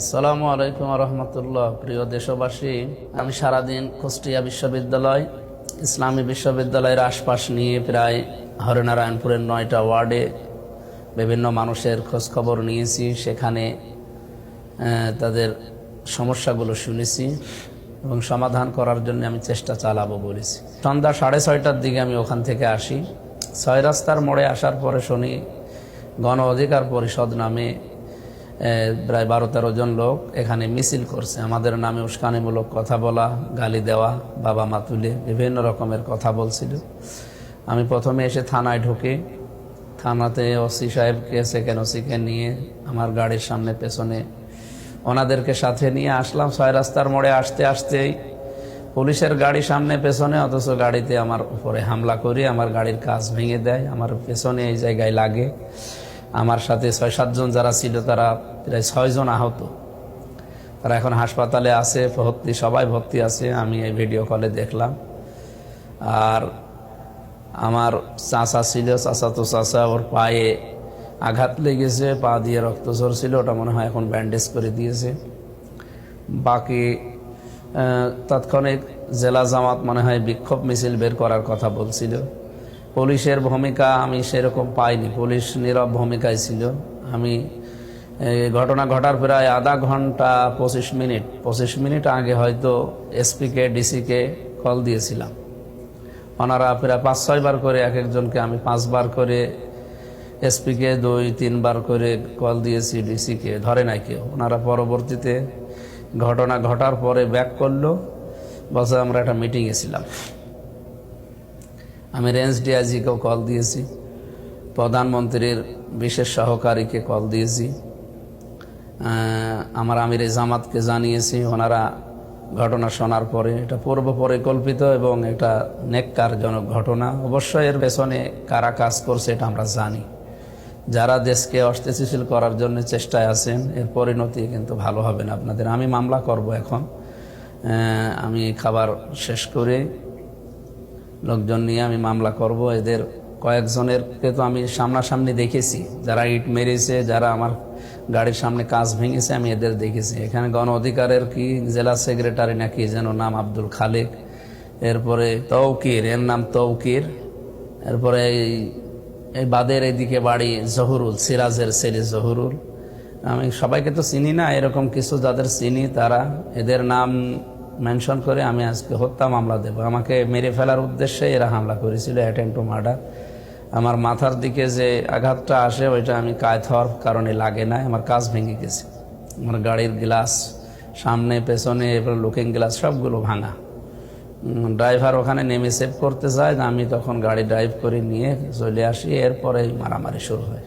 আসসালামু আলাইকুম রহমতুল্লাহ। প্রিয় দেশবাসী, আমি সারাদিন কুষ্টিয়া বিশ্ববিদ্যালয়, ইসলামী বিশ্ববিদ্যালয়ের আশপাশ নিয়ে প্রায় হরিনারায়ণপুরের 9টা ওয়ার্ডে বিভিন্ন মানুষের খোঁজখবর নিয়েছি। সেখানে তাদের সমস্যাগুলো শুনেছি এবং সমাধান করার জন্য আমি চেষ্টা চালাবো বলেছি। সন্ধ্যা 6:30টার দিকে আমি ওখান থেকে আসি। 6 রাস্তার মোড়ে আসার পরে শুনি গণ অধিকার পরিষদ নামে প্রায় 12-13 জন লোক এখানে মিছিল করছে। আমাদের নামে উস্কানিমূলক কথা বলা, গালি দেওয়া, বাবা মা তুলে বিভিন্ন রকমের কথা বলছিল। আমি প্রথমে এসে থানায় ঢুকে থানাতে ওসি সাহেবকে, সেকেন্ড ওসিকে নিয়ে আমার গাড়ির সামনে পেছনে ওনাদেরকে সাথে নিয়ে আসলাম। 6 রাস্তার মোড়ে আসতে আসতেই পুলিশের গাড়ি সামনে পেছনে, অথচ গাড়িতে আমার উপরে হামলা করে আমার গাড়ির কাঁচ ভেঙে দেয়। আমার পেছনে এই জায়গায় লাগে। আমার সাথে 6-7 জন যারা ছিল তারা প্রায় 6 জন আহত। তারা এখন হাসপাতালে আছে, সবাই ভর্তি আছে। আমি এই ভিডিও কলে দেখলাম। আর আমার চাচা ছিল, চাচাতো চাচা, ওর পায়ে আঘাত লেগেছে, পা দিয়ে রক্ত ঝরছিল, ওটা মনে হয় এখন ব্যান্ডেজ করে দিয়েছে। বাকি তাৎক্ষণিক জেলা জামাত মনে হয় বিক্ষোভ মিছিল বের করার কথা বলছিল। পুলিশের ভূমিকা আমি সেরকম পাইনি, পুলিশ নীরব ভূমিকায় ছিল। আমি ঘটনা ঘটার প্রায় আধা ঘন্টা 25 মিনিট আগে হয়তো এসপিকে, ডিসিকে কল দিয়েছিলাম। ওনারা প্রায় 5-6 বার করে, এক একজনকে আমি 5 বার করে, এসপিকে 2-3 বার করে কল দিয়েছি, ডিসিকে ধরে নাই কেউ। ওনারা পরবর্তীতে ঘটনা ঘটার পরে ব্যাক করলো, বলছে আমরা একটা মিটিংয়ে ছিলাম। আমি রেঞ্জ ডিআইজিকেও কল দিয়েছি, প্রধানমন্ত্রীর বিশেষ সহকারীকে কল দিয়েছি, আমার আমির জামাতকে জানিয়েছি। ওনারা ঘটনা শোনার পরে এটা পূর্ব পরিকল্পিত এবং এটা নেককারজনক ঘটনা। অবশ্যই এর পেছনে কারা কাজ করছে এটা আমরা জানি। যারা দেশকে অস্থিতিশীল করার জন্য চেষ্টায় আছেন, এর পরিণতি কিন্তু ভালো হবে না আপনাদের। আমি মামলা করব এখন। আমি খাবার শেষ করে লোকজন নিয়ে আমি মামলা করব। এদের কয়েকজনেরকে তো আমি সামনাসামনি দেখেছি, যারা ইট মেরেছে, যারা আমার গাড়ির সামনে কাঁচ ভেঙেছে, আমি এদের দেখেছি। এখানে গণ অধিকারের কি জেলা সেক্রেটারি নাকি যেন নাম, আব্দুল খালেক, এরপরে তৌকির, এর নাম তৌকির, এরপরে এই বাদের এদিকে বাড়ি জহুরুল, সিরাজের ছেলে জহুরুল। আমি সবাইকে তো চিনি না, এরকম কিছু যাদের চিনি তারা, এদের নাম মেনশন করে আমি আজকে হত্যা মামলা দেব। আমাকে মেরে ফেলার উদ্দেশ্যে এরা হামলা করেছিল, অ্যাটেম্প টু মার্ডার। আমার মাথার দিকে যে আঘাতটা আসে ওইটা আমি কায়েত হওয়ার কারণে লাগে না, আমার কাঁচ ভেঙে গেছে। আমার গাড়ির গ্লাস সামনে পেছনে, এরপর লুকিং গ্লাস সবগুলো ভাঙা। ড্রাইভার ওখানে নেমে সেভ করতে যায়, আমি তখন গাড়ি ড্রাইভ করে নিয়ে চলে আসি। এরপরে মারামারি শুরু হয়।